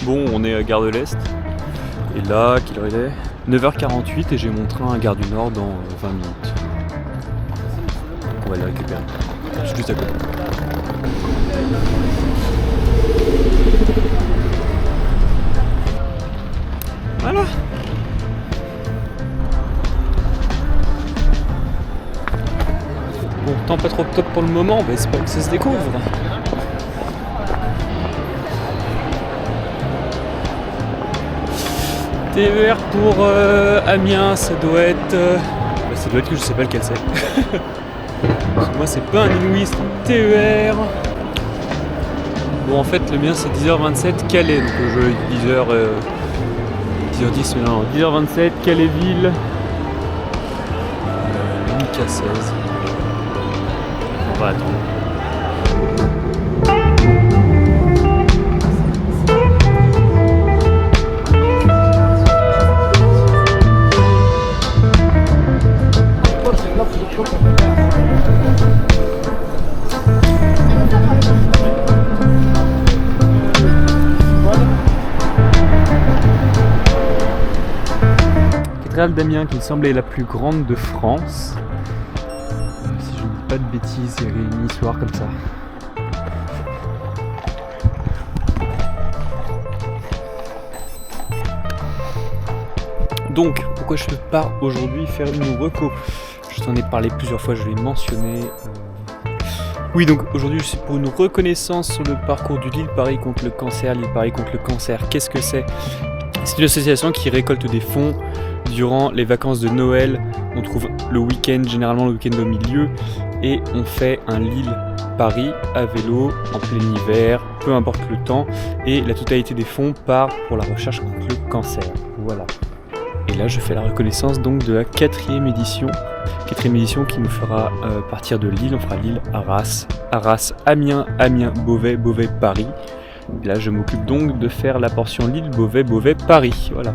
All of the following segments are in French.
Bon, on est à Gare de l'Est. Et là, quelle heure il est ? 9h48 et j'ai mon train à Gare du Nord dans 20 minutes. Donc on va le récupérer. Je suis juste à côté. Voilà. Bon, temps pas trop top pour le moment, mais espérons que ça se découvre. TER pour Amiens, ça doit être que je sais pas lequel c'est. Parce que moi c'est pas un inouï, c'est un TER. Bon en fait le mien c'est 10h27 Calais, donc je 10h10 mais non, 10h27 Calais-Ville. K16. On va attendre. Cathédrale d'Amiens qui me semblait la plus grande de France. Si je ne dis pas de bêtises, il y avait une histoire comme ça. Donc, pourquoi je pars aujourd'hui faire une reco ? Je t'en ai parlé plusieurs fois, je l'ai mentionné. Oui, donc aujourd'hui je suis pour une reconnaissance sur le parcours du Lille Paris contre le cancer. Lille Paris contre le cancer, qu'est-ce que c'est ? C'est une association qui récolte des fonds durant les vacances de Noël. On trouve le week-end, généralement le week-end au milieu, et on fait un Lille-Paris à vélo en plein hiver, peu importe le temps, et la totalité des fonds part pour la recherche contre le cancer. Voilà. Et là je fais la reconnaissance donc de la 4e édition qui nous fera partir de Lille. On fera Lille-Arras, Arras, Amiens, Amiens, Beauvais, Beauvais, Paris. Et là je m'occupe donc de faire la portion Lille, Beauvais, Beauvais, Paris. Voilà.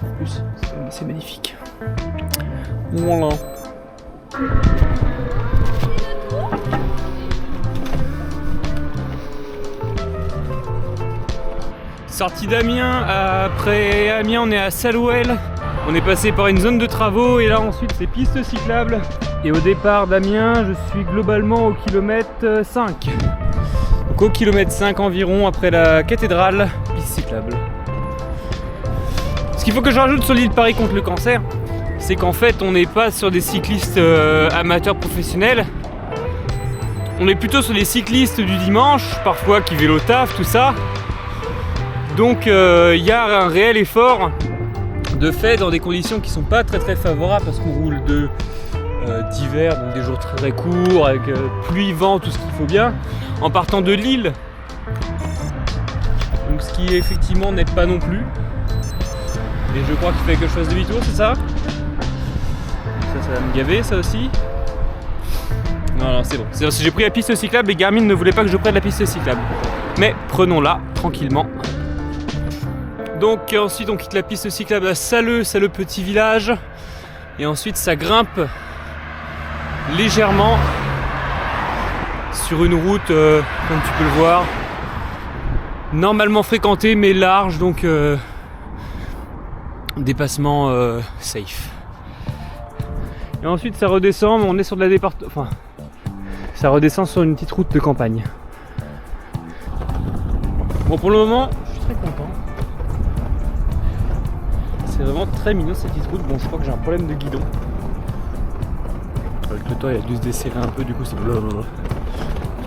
En plus, c'est magnifique. Voilà. Sortie d'Amiens, après Amiens on est à Salouel. On est passé par une zone de travaux et là ensuite c'est piste cyclable. Et au départ d'Amiens, je suis globalement au kilomètre 5. Donc au kilomètre 5 environ après la cathédrale, piste cyclable. Ce qu'il faut que je rajoute sur l'île Paris contre le cancer, c'est qu'en fait on n'est pas sur des cyclistes amateurs professionnels. On est plutôt sur des cyclistes du dimanche, parfois qui vélo taf, tout ça. Donc il y a un réel effort de fait dans des conditions qui sont pas très très favorables parce qu'on roule d'hiver, donc des jours très très courts avec pluie, vent, tout ce qu'il faut bien, en partant de Lille. Donc ce qui effectivement n'aide pas non plus. Et je crois qu'il fallait que je fasse demi-tour, c'est ça ? Ça va me gaver ça aussi. Non, c'est bon. C'est j'ai pris la piste cyclable et Garmin ne voulait pas que je prenne la piste cyclable. Mais prenons-la tranquillement. Donc ensuite on quitte la piste cyclable à Saleux, petit village. Et ensuite ça grimpe légèrement sur une route, comme tu peux le voir, normalement fréquentée mais large, donc dépassement safe. Et ensuite ça redescend, on est sur de la ça redescend sur une petite route de campagne. Bon, pour le moment, je suis très content. C'est vraiment très mignon cette petite route. Bon, je crois que j'ai un problème de guidon. Avec le temps, il a dû se desserrer un peu, du coup c'est blablabla.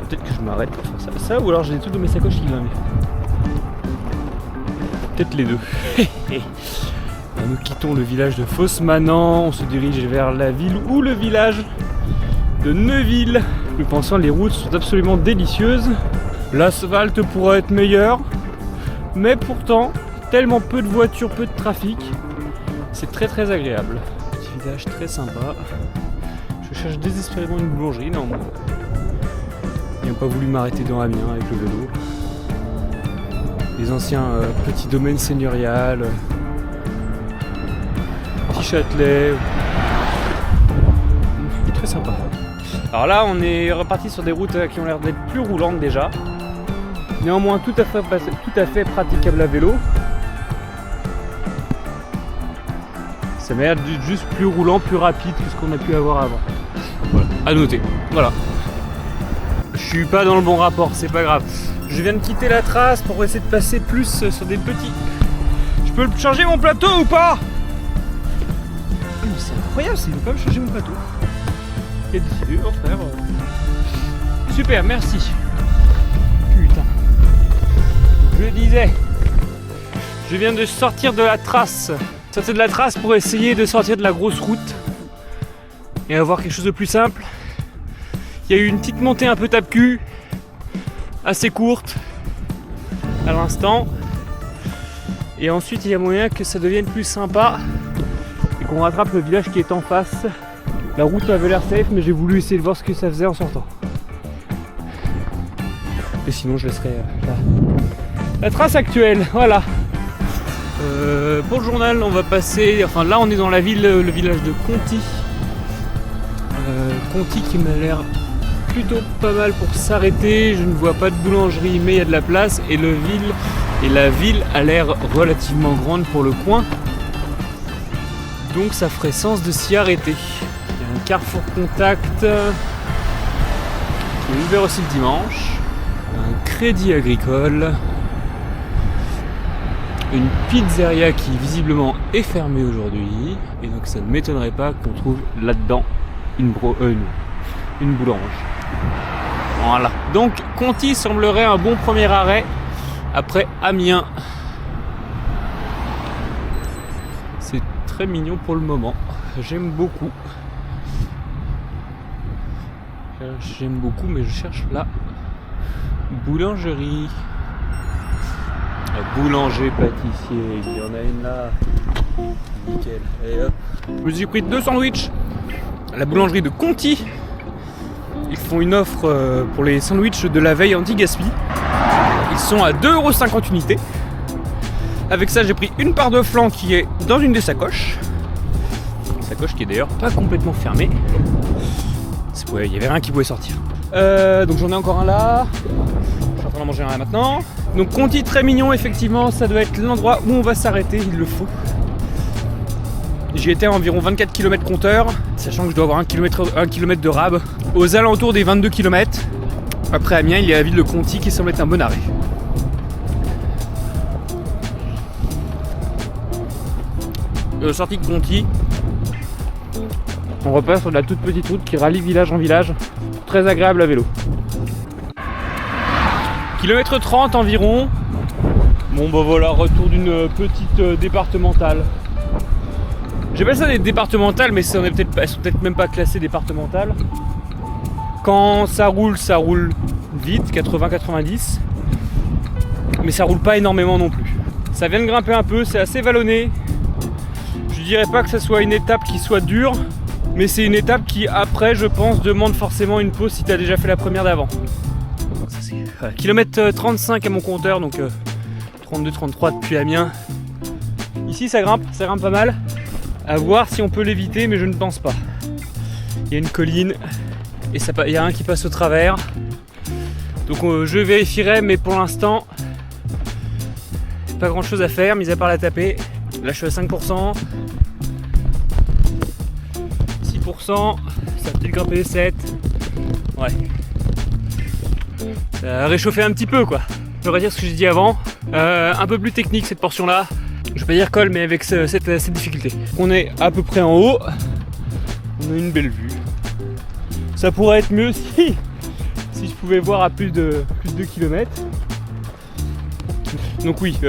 Peut-être que je m'arrête pour faire ça, ou alors j'ai des trucs dans mes sacoches qui grimpent. Peut-être les deux. Nous quittons le village de Fosse-Manan, on se dirige vers la ville ou le village de Neuville. En pensant, les routes sont absolument délicieuses. L'asphalte pourrait être meilleur, mais pourtant, tellement peu de voitures, peu de trafic, c'est très très agréable. Petit village très sympa. Je cherche désespérément une boulangerie, non. Ils n'ont pas voulu m'arrêter dans Amiens avec le vélo. Les anciens petits domaines seigneuriales, petit Châtelet. Très sympa. Alors là, on est reparti sur des routes qui ont l'air d'être plus roulantes déjà. Néanmoins tout à fait praticable à vélo. Ça m'a l'air juste plus roulant, plus rapide que ce qu'on a pu avoir avant. Voilà, à noter. Voilà. Je suis pas dans le bon rapport, c'est pas grave. Je viens de quitter la trace pour essayer de passer plus sur des petits. Je peux changer mon plateau ou pas? Mais c'est incroyable, il veut pas me changer mon plateau. Quelle décidure, frère. Super, merci. Putain. Je disais, je viens de sortir de la trace. Sortir de la trace pour essayer de sortir de la grosse route et avoir quelque chose de plus simple. Il y a eu une petite montée un peu tape-cul, assez courte à l'instant. Et ensuite il y a moyen que ça devienne plus sympa et qu'on rattrape le village qui est en face. La route avait l'air safe, mais j'ai voulu essayer de voir ce que ça faisait en sortant. Et sinon je laisserai la trace actuelle, voilà. Pour le journal on va passer, enfin là on est dans la ville, le village de Conty. Conty qui m'a l'air plutôt pas mal pour s'arrêter. Je ne vois pas de boulangerie mais il y a de la place et la ville a l'air relativement grande pour le coin. Donc ça ferait sens de s'y arrêter. Il y a un Carrefour Contact qui est ouvert aussi le dimanche. Un Crédit Agricole. Une pizzeria qui visiblement est fermée aujourd'hui. Et donc ça ne m'étonnerait pas qu'on trouve là-dedans une boulange. Voilà. Donc Conty semblerait un bon premier arrêt après Amiens. C'est très mignon pour le moment. J'aime beaucoup. Mais je cherche la boulangerie. Boulanger, pâtissier, il y en a une là. Nickel. Et hop. Je me suis pris 2 sandwichs à la boulangerie de Conty. Ils font une offre pour les sandwichs de la veille anti-gaspi. Ils sont à 2,50€ unité. Avec ça, j'ai pris une part de flan qui est dans une des sacoches. Une sacoche qui est d'ailleurs pas complètement fermée. Il y avait rien qui pouvait sortir. Donc j'en ai encore un là. Je suis en train d'en manger un là maintenant. Donc Conty très mignon, effectivement, ça doit être l'endroit où on va s'arrêter, il le faut. J'y étais à environ 24 km compteur, sachant que je dois avoir 1 km de rab. Aux alentours des 22 km, après Amiens, il y a la ville de Conty qui semble être un bon arrêt. Sortie de Conty, on repasse sur de la toute petite route qui rallie village en village, très agréable à vélo. Kilomètre 30 environ. Bon bah voilà, retour d'une petite départementale. J'appelle ça des départementales, mais elles sont peut-être même pas classées départementales. Quand ça roule vite, 80-90. Mais ça roule pas énormément non plus. Ça vient de grimper un peu, c'est assez vallonné. Je dirais pas que ça soit une étape qui soit dure, mais c'est une étape qui après je pense demande forcément une pause si tu as déjà fait la première d'avant. Voilà, kilomètre 35 à mon compteur, donc 32-33 depuis Amiens. Ici ça grimpe pas mal. À voir si on peut l'éviter, mais je ne pense pas. Il y a une colline et il y a un qui passe au travers. Donc je vérifierai, mais pour l'instant, pas grand chose à faire, mis à part la taper. Là je suis à 5%. 6%, ça a peut-être grimpé 7%. Ouais. Ça a réchauffé un petit peu quoi. Je vais redire ce que j'ai dit avant. Un peu plus technique cette portion là. Je vais pas dire colle mais avec cette difficulté. On est à peu près en haut. On a une belle vue. Ça pourrait être mieux si je pouvais voir à plus de km. Donc oui,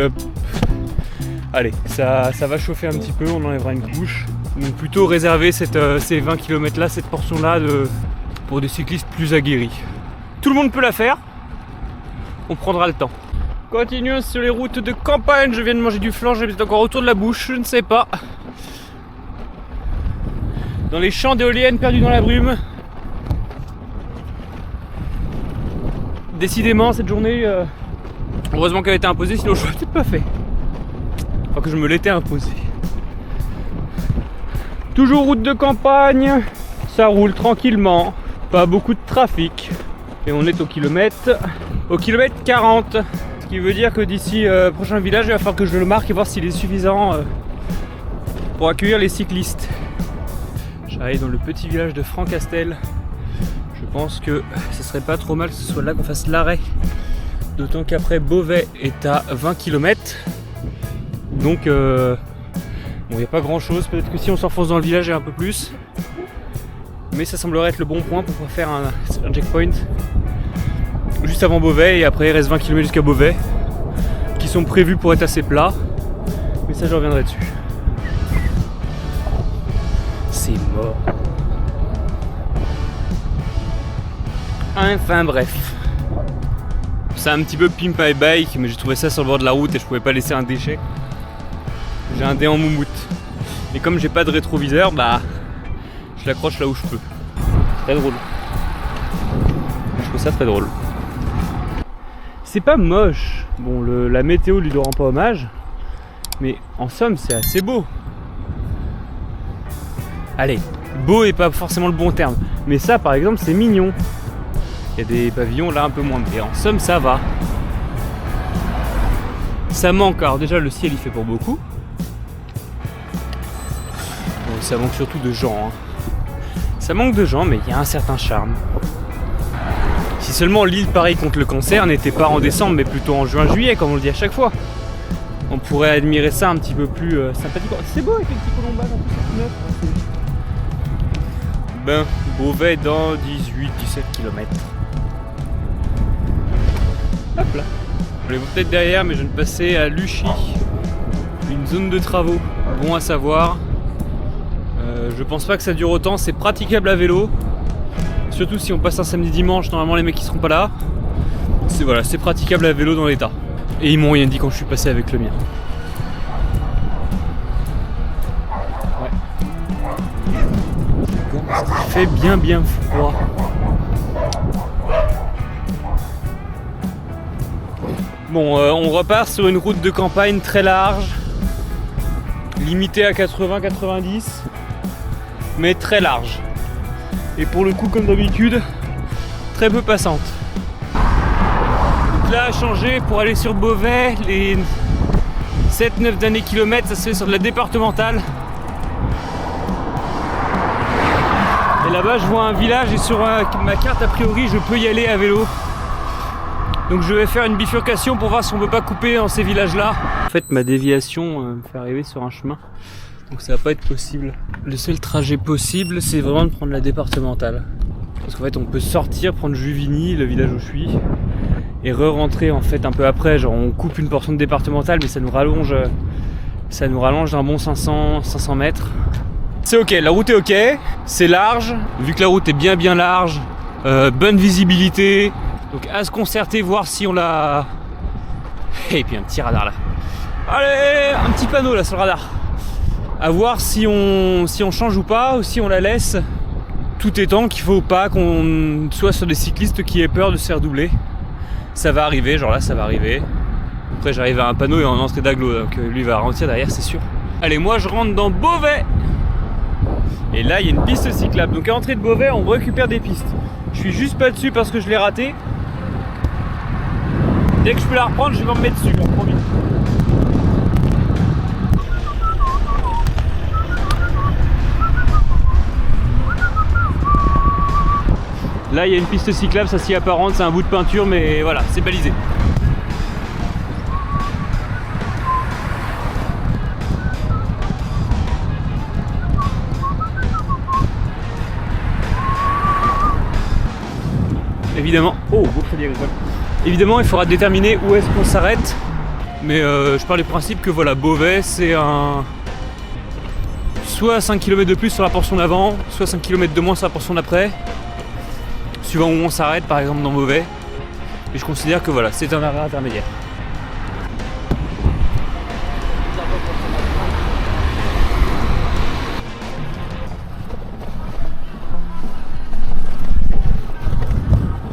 allez, ça va chauffer un petit peu, on enlèvera une couche. Donc plutôt réserver ces 20 km là, cette portion là pour des cyclistes plus aguerris. Tout le monde peut la faire, on prendra le temps. Continuons sur les routes de campagne, je viens de manger du flan, j'ai peut-être encore autour de la bouche, je ne sais pas. Dans les champs d'éoliennes perdus dans la brume. Décidément cette journée, heureusement qu'elle a été imposée, sinon je l'aurais peut-être pas fait. Enfin que je me l'étais imposé. Toujours route de campagne, ça roule tranquillement, pas beaucoup de trafic. Et on est au kilomètre au kilomètre 40. Ce qui veut dire que d'ici prochain village, il va falloir que je le marque et voir s'il est suffisant pour accueillir les cyclistes. J'arrive dans le petit village de Francastel. Je pense que ce serait pas trop mal que ce soit là qu'on fasse l'arrêt. D'autant qu'après Beauvais est à 20 km. Donc bon, il n'y a pas grand chose. Peut-être que si on s'enfonce dans le village, il y a un peu plus. Mais ça semblerait être le bon point pour pouvoir faire un checkpoint juste avant Beauvais. Et après il reste 20 km jusqu'à Beauvais, qui sont prévus pour être assez plats. Mais ça je reviendrai dessus. C'est mort. Enfin bref. C'est un petit peu pimp my bike, mais j'ai trouvé ça sur le bord de la route et je pouvais pas laisser un déchet. J'ai un dé en moumoute. Et comme j'ai pas de rétroviseur, bah je l'accroche là où je peux. Très drôle. Je trouve ça très drôle. C'est pas moche. Bon, la météo lui rend pas hommage. Mais en somme, c'est assez beau. Allez, beau est pas forcément le bon terme. Mais ça, par exemple, c'est mignon. Il y a des pavillons là un peu moins. Mais en somme, ça va. Ça manque. Alors déjà, le ciel, il fait pour beaucoup. Bon, ça manque surtout de gens. Hein. Ça manque de gens, mais il y a un certain charme. Si seulement l'île Paris contre le cancer n'était pas en décembre, mais plutôt en juin-juillet, comme on le dit à chaque fois, on pourrait admirer ça un petit peu plus sympathique. C'est beau avec les petits colombas en plus, c'est neuf. Ben, Beauvais dans 18-17 km. Hop là. Je vais peut-être derrière, mais je viens de passer à Luchy, une zone de travaux. Bon à savoir. Je pense pas que ça dure autant, c'est praticable à vélo. Surtout si on passe un samedi-dimanche, normalement les mecs ils seront pas là. C'est praticable à vélo dans l'état. Et ils m'ont rien dit quand je suis passé avec le mien. Ouais. Il fait bien froid. Bon, on repart sur une route de campagne très large, limitée à 80-90, mais très large. Et pour le coup, comme d'habitude, très peu passante. Donc là, à changer pour aller sur Beauvais, les 7-9 derniers kilomètres, ça se fait sur de la départementale. Et là-bas, je vois un village et sur ma carte, a priori, je peux y aller à vélo. Donc je vais faire une bifurcation pour voir si on peut pas couper dans ces villages-là. En fait, ma déviation me fait arriver sur un chemin. Donc ça va pas être possible. Le seul trajet possible, c'est vraiment de prendre la départementale. Parce qu'en fait, on peut sortir, prendre Juvigny, le village où je suis, et re-rentrer en fait un peu après. Genre on coupe une portion de départementale, mais ça nous rallonge d'un bon 500 mètres. C'est ok, la route est ok, c'est large. Vu que la route est bien large, bonne visibilité. Donc à se concerter, voir si on l'a... Et puis un petit radar là. Allez, un petit panneau là sur le radar. À voir si on change ou pas, ou si on la laisse. Tout étant qu'il faut pas qu'on soit sur des cyclistes qui aient peur de se faire doubler. Ça va arriver, genre là ça va arriver. Après j'arrive à un panneau et en entrée d'agglo, donc lui va ralentir derrière c'est sûr. Allez, moi je rentre dans Beauvais. Et là il y a une piste cyclable. Donc à l'entrée de Beauvais on récupère des pistes. Je suis juste pas dessus parce que je l'ai raté. Dès que je peux la reprendre, je vais me mettre dessus, promis. Là, il y a une piste cyclable, ça s'y apparente, c'est un bout de peinture, mais voilà, c'est balisé. Évidemment, oh, beau crédit agricole. Évidemment, il faudra déterminer où est-ce qu'on s'arrête. Mais je pars du principe que voilà, Beauvais, c'est un... soit 5 km de plus sur la portion d'avant, soit 5 km de moins sur la portion d'après. Suivant où on s'arrête, par exemple dans Beauvais. Et je considère que voilà, c'est un arrêt intermédiaire.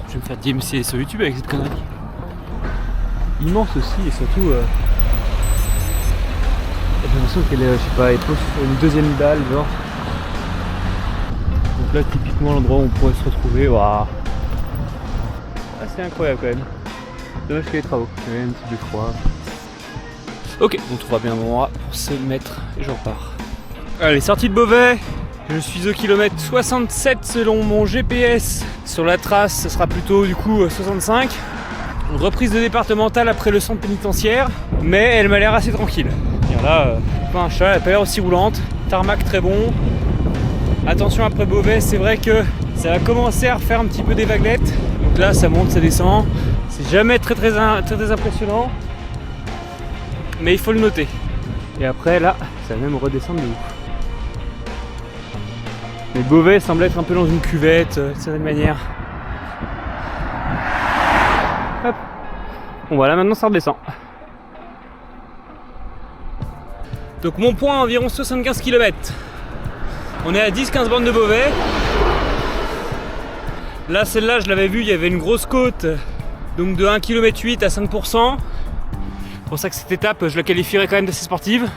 Je vais me faire DMC sur YouTube avec cette connerie. Immense aussi et surtout j'ai l'impression qu'elle est, je sais pas, elle pose sur une deuxième dalle genre. Donc là typiquement l'endroit où on pourrait se retrouver, waouh. Ah, c'est incroyable quand même. Dommage qu'il y ait des travaux, il y avait un petit peu froid. Ok, on trouvera bien un endroit pour se mettre et je repars. Allez, sortie de Beauvais, je suis au kilomètre 67 selon mon GPS. Sur la trace, ce sera plutôt du coup 65. Reprise de départementale après le centre pénitentiaire, mais elle m'a l'air assez tranquille. Et là, pas un chat, elle n'a pas l'air aussi roulante. Tarmac très bon. Attention après Beauvais, c'est vrai que ça va commencer à refaire un petit peu des vaguelettes. Donc là, ça monte, ça descend. C'est jamais très impressionnant. Mais il faut le noter. Et après là, ça va même redescendre de ouf. Mais Beauvais semble être un peu dans une cuvette, d'une certaine manière. Hop. Bon voilà, maintenant ça redescend. Donc mon point, environ 75 km. On est à 10-15 bornes de Beauvais. Là, celle-là, je l'avais vue, il y avait une grosse côte. Donc de 1,8 km à 5%. C'est pour ça que cette étape, je la qualifierais quand même d'assez sportive.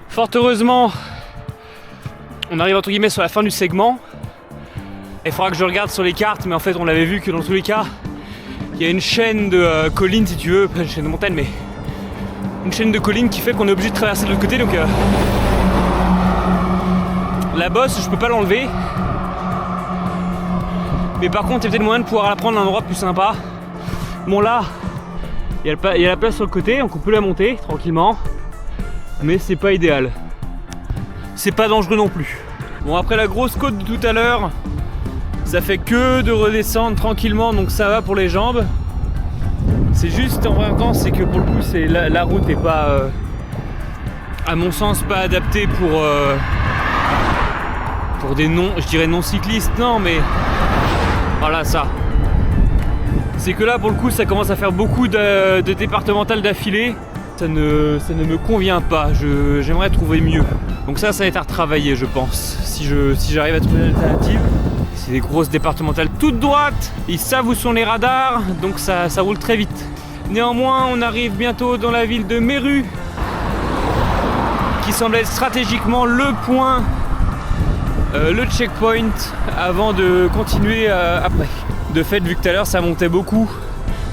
Fort heureusement, on arrive entre guillemets sur la fin du segment. Il faudra que je regarde sur les cartes, mais en fait on l'avait vu que dans tous les cas, il y a une chaîne de collines si tu veux, pas une chaîne de montagne, mais une chaîne de collines qui fait qu'on est obligé de traverser de l'autre côté. Donc la bosse, je peux pas l'enlever. Mais par contre, il y a peut-être moyen de pouvoir la prendre à un endroit plus sympa. Bon là, il y a la place sur le côté, donc on peut la monter tranquillement. Mais c'est pas idéal. C'est pas dangereux non plus. Bon, après la grosse côte de tout à l'heure, ça fait que de redescendre tranquillement, donc ça va pour les jambes. C'est juste en même temps, c'est que pour le coup, la route n'est pas, à mon sens, pas adaptée pour des non cyclistes, non, mais voilà ça. C'est que là, pour le coup, ça commence à faire beaucoup de départementales d'affilée. Ça ne me convient pas. J'aimerais trouver mieux. Donc ça va être à retravailler, je pense. Si j'arrive à trouver une alternative. C'est des grosses départementales toutes droites. Ils savent où sont les radars, donc ça roule très vite. Néanmoins, on arrive bientôt dans la ville de Méru, qui semble être stratégiquement le point, le checkpoint, avant de continuer après. De fait, vu que tout à l'heure ça montait beaucoup,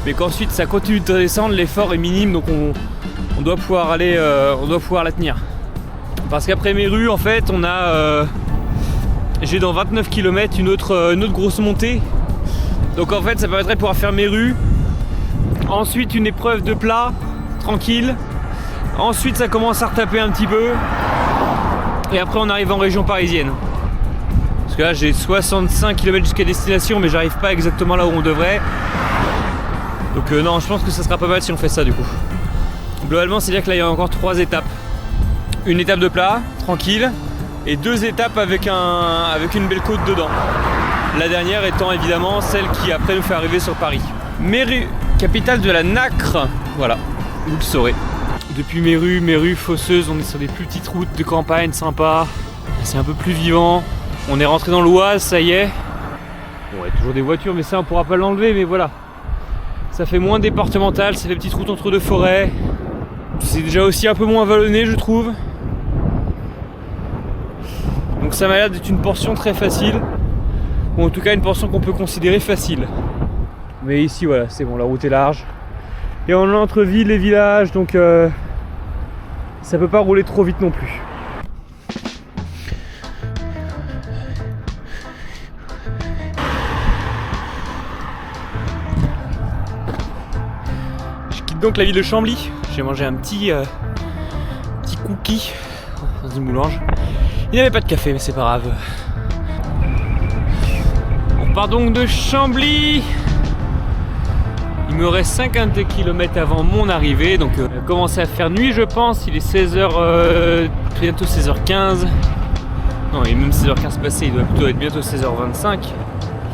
mais qu'ensuite ça continue de descendre, l'effort est minime, donc on doit pouvoir aller, on doit pouvoir la tenir. Parce qu'après Méru, en fait, on a, j'ai dans 29 km une autre grosse montée. Donc en fait, ça permettrait de pouvoir faire Méru. Ensuite, une épreuve de plat, tranquille. Ensuite, ça commence à retaper un petit peu. Et après, on arrive en région parisienne. Parce que là, j'ai 65 km jusqu'à destination, mais j'arrive pas exactement là où on devrait. Donc non, je pense que ça sera pas mal si on fait ça du coup. Globalement, c'est-à-dire que là, il y a encore 3 étapes. Une étape de plat, tranquille, et 2 étapes avec une belle côte dedans. La dernière étant évidemment celle qui après nous fait arriver sur Paris. Méru, capitale de la nacre. Voilà, vous le saurez. Depuis Méru, Fosseuse, on est sur des plus petites routes de campagne sympas. C'est un peu plus vivant. On est rentré dans l'Oise, ça y est. Bon, il y a toujours des voitures, mais ça on pourra pas l'enlever, mais voilà. Ça fait moins départemental, c'est des petites routes entre 2 forêts. C'est déjà aussi un peu moins vallonné, je trouve. Donc ça m'a l'air d'être une portion très facile. Ou en tout cas une portion qu'on peut considérer facile. Mais ici voilà, c'est bon, la route est large. Et on est entre ville et village, donc ça peut pas rouler trop vite non plus. Je quitte donc la ville de Chambly. J'ai mangé un petit cookie dans une boulange. Il n'y avait pas de café, mais c'est pas grave. On part donc de Chambly. Il me reste 50 km avant mon arrivée, donc il va commencer à faire nuit, je pense. Il est 16h, bientôt 16h15. Non, il est même 16h15 passé, il doit plutôt être bientôt 16h25.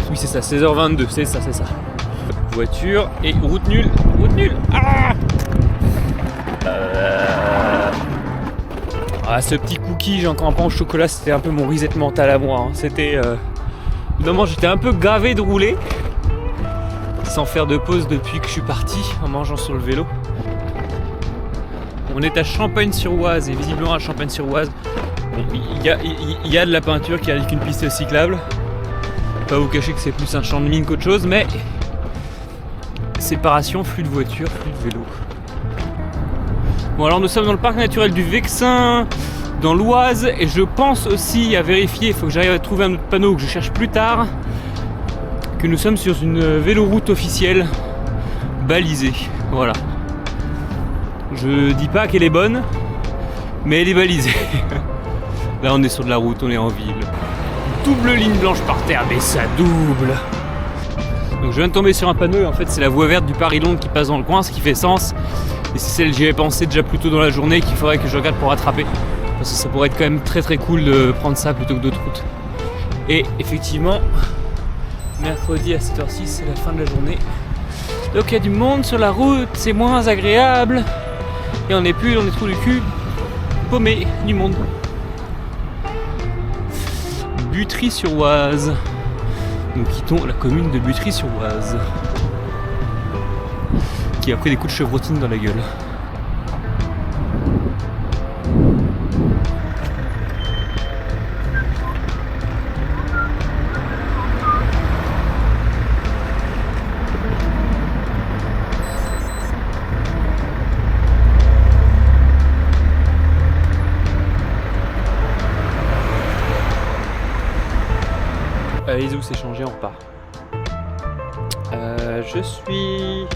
Oui, c'est ça, 16h22, c'est ça. Voiture et route nulle. Ce petit cookie, j'ai encore un pain au chocolat, c'était un peu mon reset mental à moi. C'était. Évidemment, j'étais un peu gavé de rouler, sans faire de pause depuis que je suis parti, en mangeant sur le vélo. On est à Champagne-sur-Oise, et visiblement à Champagne-sur-Oise, il y a de la peinture qui indique une piste cyclable. Pas vous cacher que c'est plus un champ de mine qu'autre chose, mais séparation, flux de voitures, flux de vélos. Bon, alors nous sommes dans le parc naturel du Vexin, dans l'Oise, et je pense aussi à vérifier, il faut que j'arrive à trouver un autre panneau que je cherche plus tard, que nous sommes sur une véloroute officielle balisée. Voilà. Je dis pas qu'elle est bonne, mais elle est balisée. Là on est sur de la route, on est en ville. Double ligne blanche par terre, mais ça double. Donc je viens de tomber sur un panneau et en fait c'est la voie verte du Paris-Londres qui passe dans le coin, ce qui fait sens. Et c'est celle que j'y avais pensé déjà plus tôt dans la journée qu'il faudrait que je regarde pour rattraper. Parce que ça pourrait être quand même très très cool de prendre ça plutôt que d'autres routes. Et effectivement, mercredi à 7h06 c'est la fin de la journée. Donc il y a du monde sur la route, c'est moins agréable. Et on est plus dans les trous du cul, paumé du monde. Butry-sur-Oise. Nous quittons la commune de Butry-sur-Oise, qui a pris des coups de chevrotine dans la gueule. Allez, où c'est changé, on repart. Je suis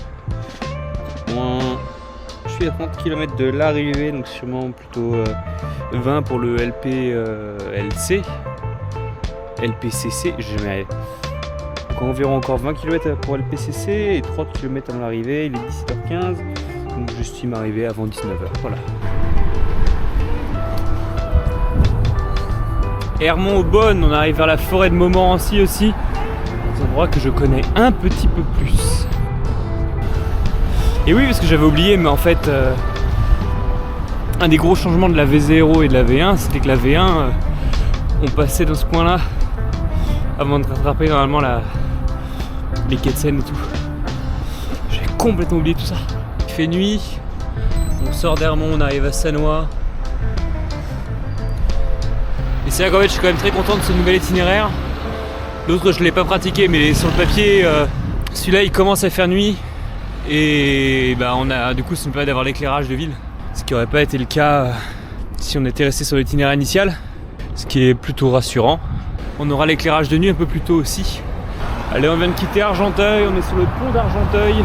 à 30 km de l'arrivée, donc sûrement plutôt 20 pour le LPCC, je vais aller. Donc environ encore 20 km pour LPCC et 30 km avant l'arrivée, il est 17h15, donc j'estime arriver avant 19h, voilà. Hermont-Aubonne, on arrive vers la forêt de Montmorency aussi, un endroit que je connais un petit peu plus. Et oui, parce que j'avais oublié, mais en fait, un des gros changements de la V0 et de la V1, c'était que la V1, on passait dans ce coin-là avant de rattraper normalement les quais de Seine et tout. J'ai complètement oublié tout ça. Il fait nuit, on sort d'Hermont, on arrive à Sannois. Et c'est là qu'en fait je suis quand même très content de ce nouvel itinéraire. L'autre je ne l'ai pas pratiqué, mais sur le papier, celui-là il commence à faire nuit. Et bah du coup ça nous permet d'avoir l'éclairage de ville. Ce qui n'aurait pas été le cas si on était resté sur l'itinéraire initial. Ce qui est plutôt rassurant. On aura l'éclairage de nuit un peu plus tôt aussi. Allez, on vient de quitter Argenteuil, on est sur le pont d'Argenteuil.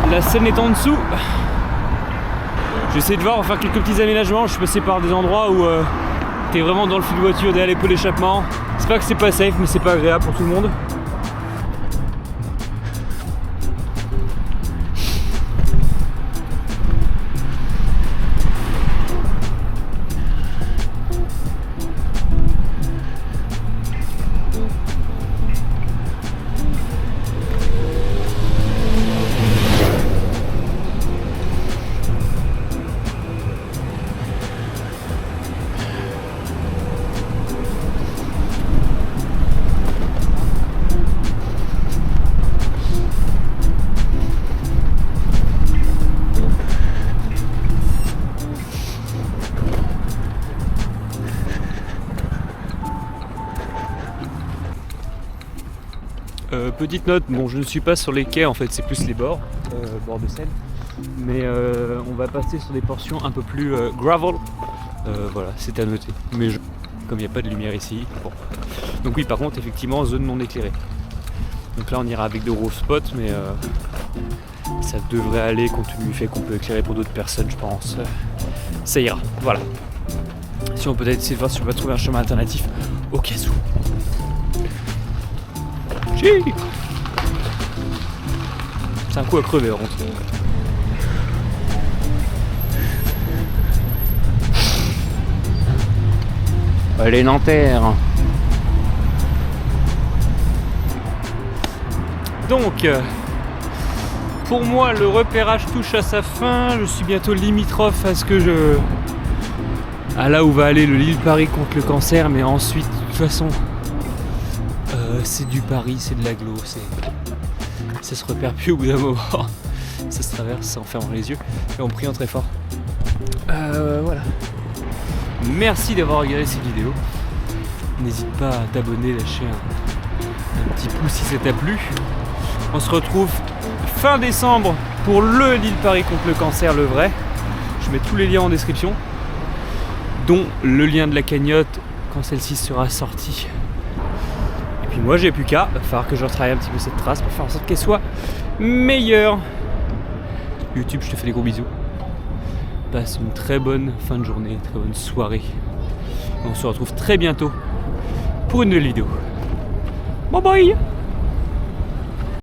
La Seine est en dessous. J'essaie de voir, on va faire quelques petits aménagements. Je suis passé par des endroits où t'es vraiment dans le flux de voiture derrière les pots d'échappement. C'est pas que c'est pas safe, mais c'est pas agréable pour tout le monde. Petite note, bon je ne suis pas sur les quais en fait, c'est plus les bords de Seine, mais on va passer sur des portions un peu plus gravel, voilà, c'est à noter, mais comme il n'y a pas de lumière ici, bon. Donc oui, par contre effectivement zone non éclairée, donc là on ira avec de gros spots, mais ça devrait aller compte tenu du fait qu'on peut éclairer pour d'autres personnes, je pense, ça ira, voilà. Si on peut peut-être essayer de voir si on peut trouver un chemin alternatif au cas où. C'est un coup à crever, par contre. Les Nanterres. Donc, pour moi, le repérage touche à sa fin. Je suis bientôt limitrophe à à là où va aller le Lille-Paris contre le cancer, mais ensuite, de toute façon, c'est du Paris, c'est de l'agglo, ça se repère plus au bout d'un moment. Ça se traverse en fermant les yeux et en priant très fort. Voilà. Merci d'avoir regardé cette vidéo. N'hésite pas à t'abonner, lâcher un petit pouce si ça t'a plu. On se retrouve fin décembre pour le Lille Paris contre le cancer, le vrai. Je mets tous les liens en description, dont le lien de la cagnotte quand celle-ci sera sortie. Et puis moi j'ai plus qu'à, il va falloir que je retravaille un petit peu cette trace pour faire en sorte qu'elle soit meilleure. YouTube, je te fais des gros bisous. Passe une très bonne fin de journée, très bonne soirée. On se retrouve très bientôt pour une nouvelle vidéo. Bye bye!